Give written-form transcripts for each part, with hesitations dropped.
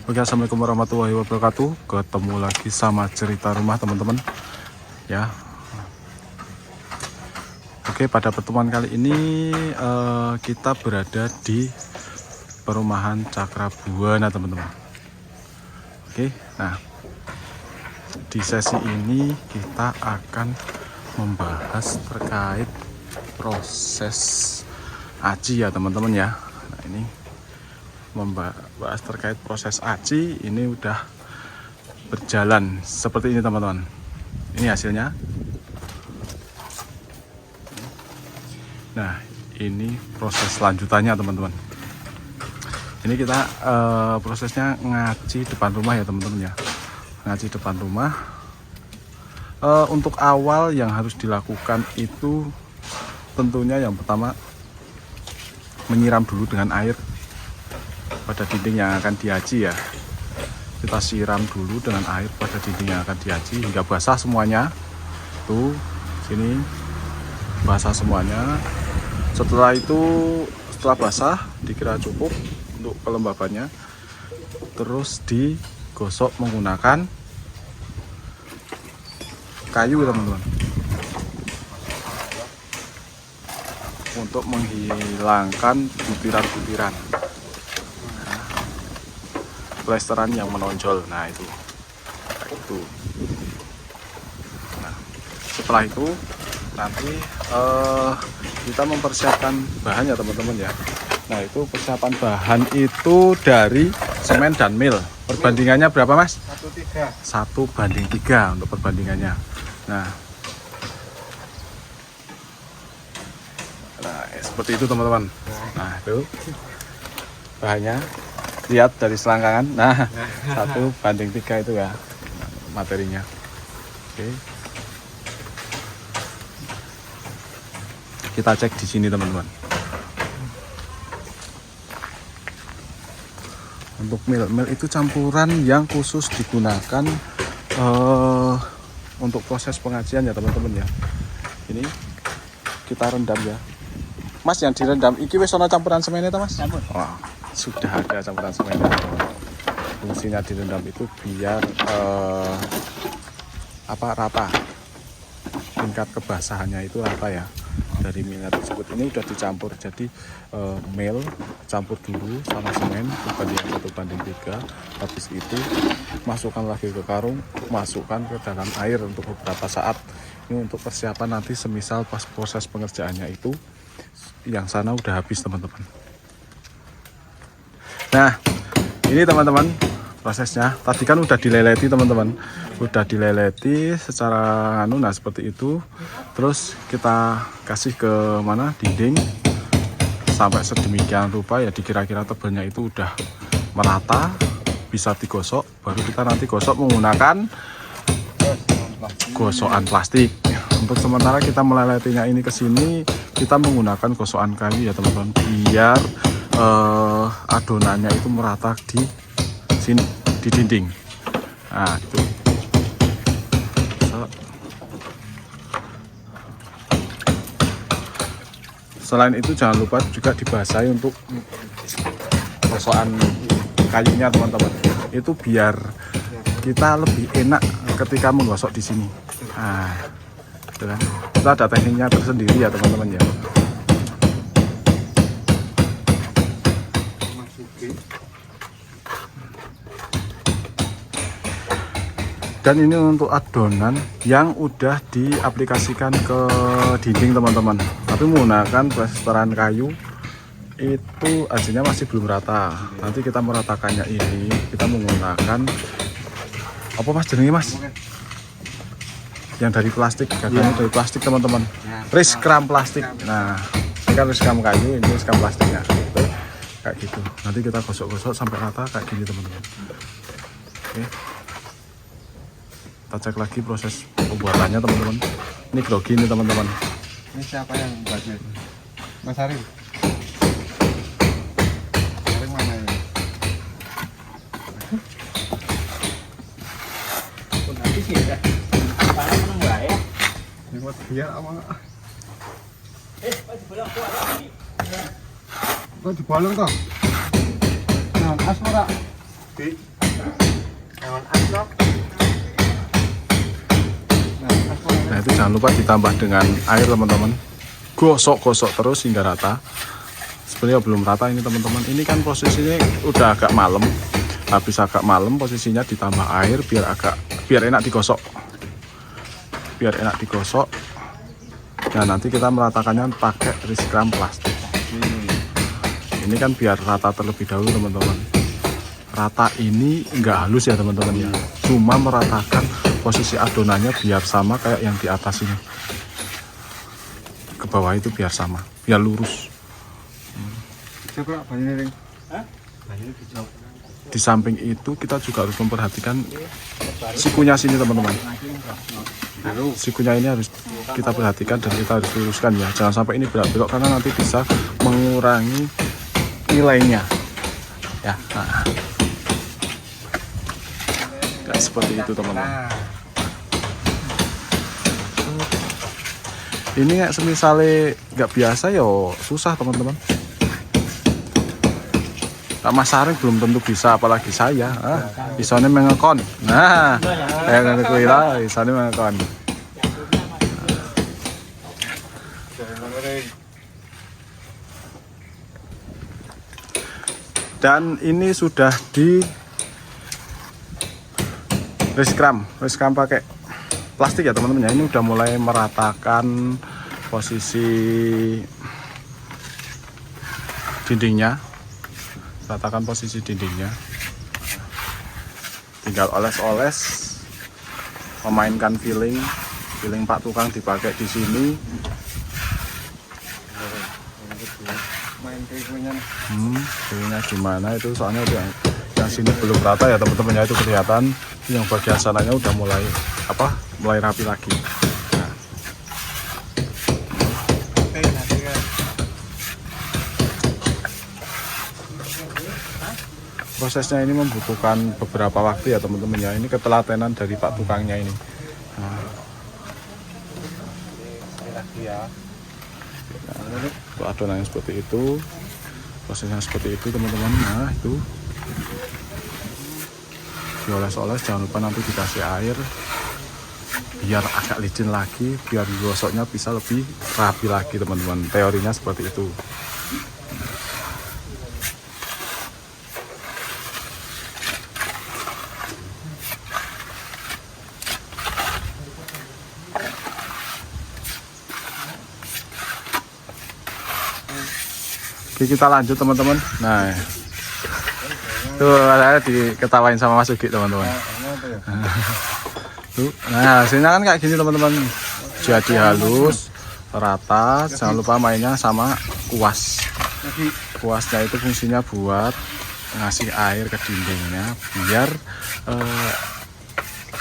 Oke, assalamualaikum warahmatullahi wabarakatuh. Ketemu lagi sama cerita rumah teman-teman ya. Oke, pada pertemuan kali ini kita berada di perumahan Cakrabuana teman-teman. Oke, nah di sesi ini kita akan membahas terkait proses aci ya teman-teman ya. Nah ini membahas terkait proses aci ini udah berjalan seperti ini teman-teman. Ini hasilnya. Nah ini proses lanjutannya teman-teman. Ini kita prosesnya ngaci depan rumah ya teman-teman ya. Ngaci depan rumah. Untuk awal yang harus dilakukan itu tentunya yang pertama menyiram dulu dengan air pada dinding yang akan diaci ya. Kita siram dulu dengan air pada dinding yang akan diaci hingga basah semuanya. Tuh, sini basah semuanya. Setelah itu, setelah basah dikira cukup untuk kelembabannya. Terus digosok menggunakan kayu teman-teman. Untuk menghilangkan butiran-butiran. Plesteran yang menonjol, nah itu kayak gitu. Nah, setelah itu nanti kita mempersiapkan bahan ya teman-teman ya. Nah itu persiapan bahan itu dari semen dan mil. Perbandingannya berapa mas? 1:3 untuk perbandingannya. Nah seperti itu teman-teman. Nah itu bahannya. Lihat dari selangkangan, nah 1:3 itu ya materinya. Oke, kita cek di sini teman-teman. Untuk mil itu campuran yang khusus digunakan untuk proses pengacian ya teman-teman ya. Ini kita rendam ya. Mas yang direndam, iki wis ana campuran semennya ta mas? Wah. Sudah ada campuran semen. Fungsinya direndam itu biar rata, tingkat kebasahannya itu rata ya dari milnya tersebut. Ini udah dicampur, jadi mil campur dulu sama semen perbandingan 1:3. Habis itu masukkan lagi ke karung, masukkan ke dalam air untuk beberapa saat. Ini untuk persiapan nanti semisal pas proses pengerjaannya itu yang sana udah habis teman-teman. Nah ini teman-teman prosesnya. Tadi kan udah dileleti teman-teman, udah dileleti secara nah seperti itu. Terus kita kasih ke mana dinding sampai sedemikian rupa ya, dikira-kira tebalnya itu udah merata, bisa digosok. Baru kita nanti gosok menggunakan gosokan plastik. Untuk sementara kita meleletinya ini ke sini, kita menggunakan gosokan kayu ya teman-teman, biar adonannya itu merata di sini di dinding. Nah itu. Selain itu jangan lupa juga dibasahi untuk gosokan kayunya teman-teman. Itu biar kita lebih enak ketika menggosok di sini. Nah, itu kan. Itu ada tekniknya tersendiri ya teman-teman ya. Dan ini untuk adonan yang udah diaplikasikan ke dinding teman-teman, tapi menggunakan plesteran kayu itu hasilnya masih belum rata. Nanti kita meratakannya ini kita menggunakan apa mas jenenge mas? Yang dari plastik, katanya dari plastik teman-teman. Riskram plastik. Nah ini kan riskram kayu, ini riskram plastiknya. Gitu. Kayak gitu. Nanti kita gosok-gosok sampai rata kayak gini teman-teman. Oke. Kita cek lagi proses pembuatannya teman-teman. Ini grogi nih teman-teman. Ini siapa yang buatnya? Mas Ari. Ari mana ini? Pun nanti sih ya. Para menang ya. Ini buat biar apa? Pas dibolong tuh ada lagi. Kok dibolong toh? Nah, asmara. Di Jangan asok. Nah itu jangan lupa ditambah dengan air teman-teman. Gosok-gosok terus hingga rata. Sebenarnya belum rata ini teman-teman. Ini kan posisinya udah agak malam. Habis agak malam posisinya ditambah air biar enak digosok. Biar enak digosok. Nah nanti kita meratakannya pakai riskram plastik. Ini kan biar rata terlebih dahulu teman-teman. Rata ini enggak halus ya teman-teman ya. Cuma meratakan posisi adonannya biar sama kayak yang di atas ini. Ke bawah itu biar sama, biar lurus. Coba banyak ring. Banyak dijawab. Di samping itu kita juga harus memperhatikan sikunya sini teman-teman. Sikunya ini harus kita perhatikan dan kita harus luruskan ya. Jangan sampai ini belok-belok karena nanti bisa mengurangi nilainya. Ya, nah. Kayak seperti itu teman-teman. Ini nggak semisalnya nggak biasa yo susah teman-teman. Mas Saring belum tentu bisa, apalagi saya. Isone mengekon. Nah, kayak ngono kuwi lah, isone mengekon. Dan ini sudah di riskram pakai plastik ya teman-teman ya. Ini udah mulai meratakan posisi dindingnya. Ratakan posisi dindingnya, tinggal oles-oles, memainkan filling Pak tukang dipakai di sini. Main filingnya. Fillingnya gimana itu soalnya udah yang sini belum rata ya teman-teman ya, itu kelihatan. Yang bagian sananya udah mulai rapi lagi. Prosesnya ini membutuhkan beberapa waktu ya teman-teman ya. Ini ketelatenan dari Pak tukangnya ini. Nah, adonannya seperti itu, prosesnya seperti itu teman-teman. Nah itu dioles-oles, jangan lupa nanti dikasih air biar agak licin lagi, biar gosoknya bisa lebih rapi lagi teman-teman. Teorinya seperti itu. Oke, kita lanjut teman-teman. Nah, tuh ada diketawain sama Mas Ugi teman-teman. Tuh, nah hasilnya kan kayak gini teman-teman. Jadi halus, rata. Jangan lupa mainnya sama kuas. Kuasnya itu fungsinya buat ngasih air ke dindingnya biar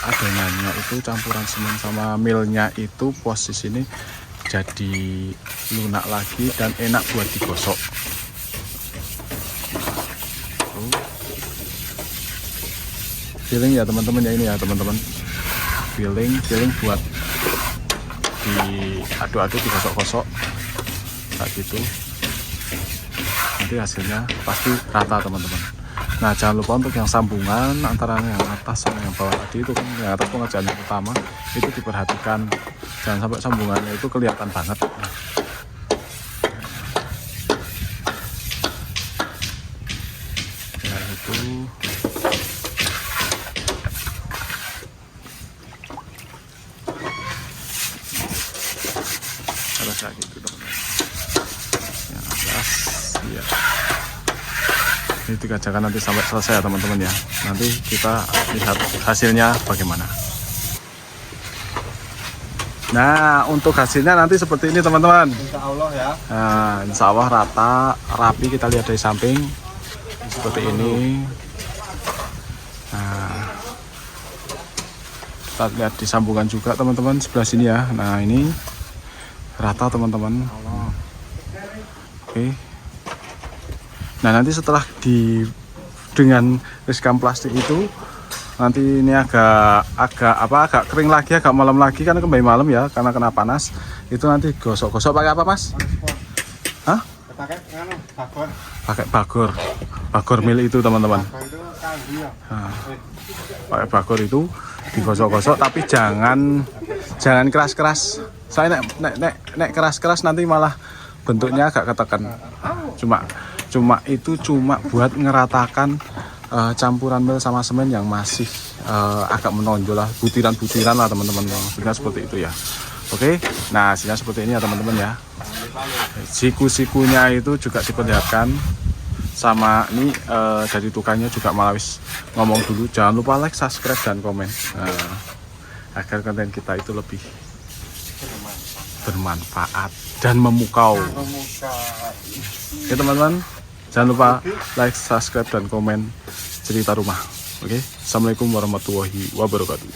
adonannya itu campuran semen sama milnya itu posisi ini jadi lunak lagi dan enak buat digosok. Filling ya teman-teman ya, ini ya teman-teman. Filling buat diaduk-aduk, digosok-gosok kayak gitu. Nanti hasilnya pasti rata teman-teman. Nah jangan lupa untuk yang sambungan antara yang atas sama yang bawah tadi itu kan, yang atas pengerjaan yang utama itu diperhatikan, jangan sampai sambungannya itu kelihatan banget. Ya itu harus kayak gitu teman-teman. Yang atas ya. Ini dikerjakan nanti sampai selesai ya teman-teman ya. Nanti kita lihat hasilnya bagaimana. Nah untuk hasilnya nanti seperti ini teman-teman. Insya Allah ya. Nah insya Allah rata, rapi. Kita lihat dari samping seperti ini. Nah kita lihat di sambungan juga teman-teman sebelah sini ya. Nah ini rata teman-teman. Oke. Nah nanti setelah dengan riskam plastik itu nanti ini agak kering lagi, agak malam lagi kan kembali malam ya karena kena panas. Itu nanti gosok-gosok pakai apa Mas? Hah? Pakai bagor. Pakai bagor mil itu teman-teman. Bagor itu kayu Nah, pakai bakor itu digosok-gosok, tapi jangan keras-keras. Saya nek keras-keras nanti malah bentuknya agak ketekan. Cuma itu cuma buat ngeratakan campuran mil sama semen yang masih agak menonjol lah, butiran-butiran lah teman-teman. Maksudnya seperti itu ya. Oke, nah hasilnya seperti ini ya teman-teman ya. Siku-sikunya itu juga diperlihatkan sama ini dari tukangnya juga malah wis ngomong dulu, jangan lupa like, subscribe dan komen agar konten kita itu lebih bermanfaat dan memukau. Oke teman-teman, jangan lupa like, subscribe dan komen cerita rumah. Oke, assalamualaikum warahmatullahi wabarakatuh.